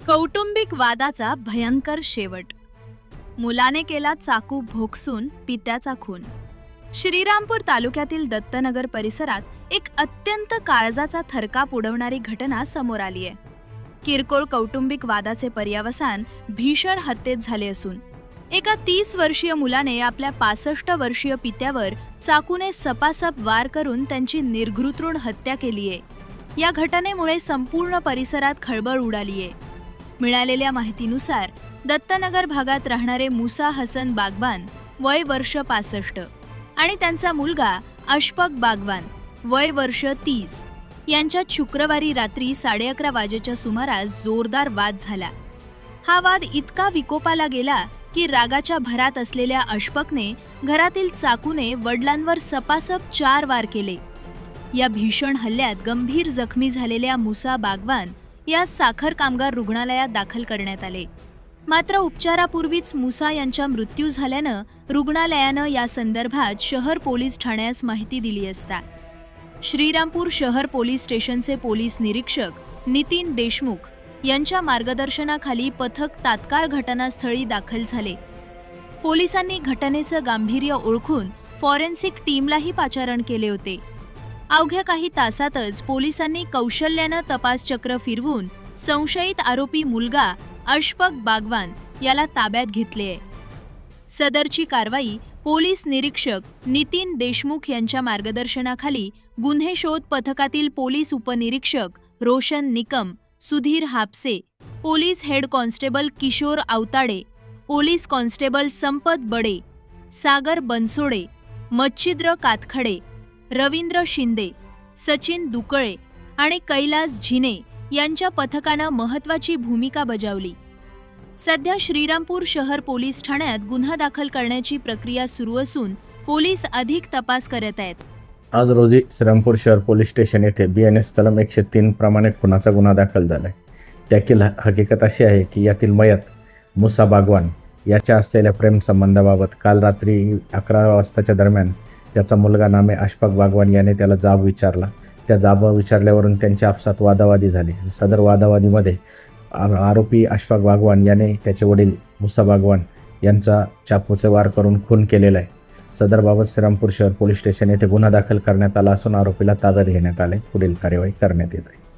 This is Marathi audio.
कौटुंबिक वादाचा भयंकर शेवट. मुलाने केला चाकू भोगसून पित्याचा खून. श्रीरामपूर तालुक्यातील दत्तनगर परिसरात एक अत्यंत काळजाचा थरकाप उडवणारी घटना समोर आली आहे. किरकोळ कौटुंबिक वादाचे पर्यावसान भीषण हत्येत झाले असून एका 30 वर्षीय मुलाने आपल्या 65 वर्षीय पित्यावर चाकूने सपासप वार करून त्यांची निर्घृतृण हत्या केली आहे. या घटनेमुळे संपूर्ण परिसरात खळबळ उडाली आहे. मिळालेल्या माहितीनुसार दत्तनगर भागात राहणारे मुसा हसन बागवान वय वर्ष 65 आणि त्यांचा मुलगा अशफक बागवान वय वर्ष 30 यांच्यात शुक्रवारी रात्री 11:30 वाजेच्या सुमारास जोरदार वाद झाला. हा वाद इतका विकोपाला गेला की रागाच्या भरात असलेल्या अशफकने घरातील चाकूने वडिलांवर सपासप 4 वार केले. या भीषण हल्ल्यात गंभीर जखमी झालेल्या मुसा बागवान या साखर कामगार रुग्णालयात दाखल करण्यात आले. मात्र उपचारापूर्वीच मुसा यांचा मृत्यू झाल्यानं रुग्णालयानं या संदर्भात शहर पोलीस ठाण्यास माहिती दिली असता श्रीरामपूर शहर पोलीस स्टेशनचे पोलीस निरीक्षक नितीन देशमुख यांच्या मार्गदर्शनाखाली पथक तात्काळ घटनास्थळी दाखल झाले. पोलिसांनी घटनेचं गांभीर्य ओळखून फॉरेन्सिक टीमलाही पाचारण केले होते. अवघ्या काही तासातच पोलिसांनी कौशल्यानं तपासचक्र फिरवून संशयित आरोपी मुलगा अशफक बागवान याला ताब्यात घेतले. सदरची कारवाई पोलीस निरीक्षक नितीन देशमुख यांच्या मार्गदर्शनाखाली गुन्हे शोध पथकातील पोलीस उपनिरीक्षक Roshan Nikam, Sudhir Hapse, police head constable Kishor Awtade, police constable Sampat Bade, सागर बनसोडे, मच्छिद्र कातखडे, रवींद्र शिंदे, सचिन दुकळे आणि कैलास झिने यांच्या पथकानं महत्त्वाची भूमिका बजावली. सध्या श्रीरामपूर शहर पोलीस ठाण्यात गुन्हा दाखल करण्याची प्रक्रिया सुरू असून पोलीस अधिक तपास करत आहेत. आज रोजी श्रीरामपूर शहर पोलीस स्टेशन येथे BNS कलम 103 प्रमाणे खुनाचा गुन्हा दाखल झालाय. त्यातील हकीकत अशी आहे की यातील मयत मुसा बागवान याच्या असलेल्या प्रेम संबंधाबाबत काल रात्री 11 वाजताच्या दरम्यान त्याचा मुलगा नामे अशफक बागवान याने त्याला जाब विचारला. त्या जाब विचारल्यावरून त्यांच्या आपसात वादावादी झाली. सदर वादावादीमध्ये आरोपी अशफक बागवान याने त्याचे वडील मुसा बागवान यांचा चाकूचे वार करून खून केलेला आहे. सदरबाबत श्रीरामपूर शहर पोलीस स्टेशन येथे गुन्हा दाखल करण्यात आला असून आरोपीला ताब्यात घेण्यात आले. पुढील कार्यवाही करण्यात येत आहे.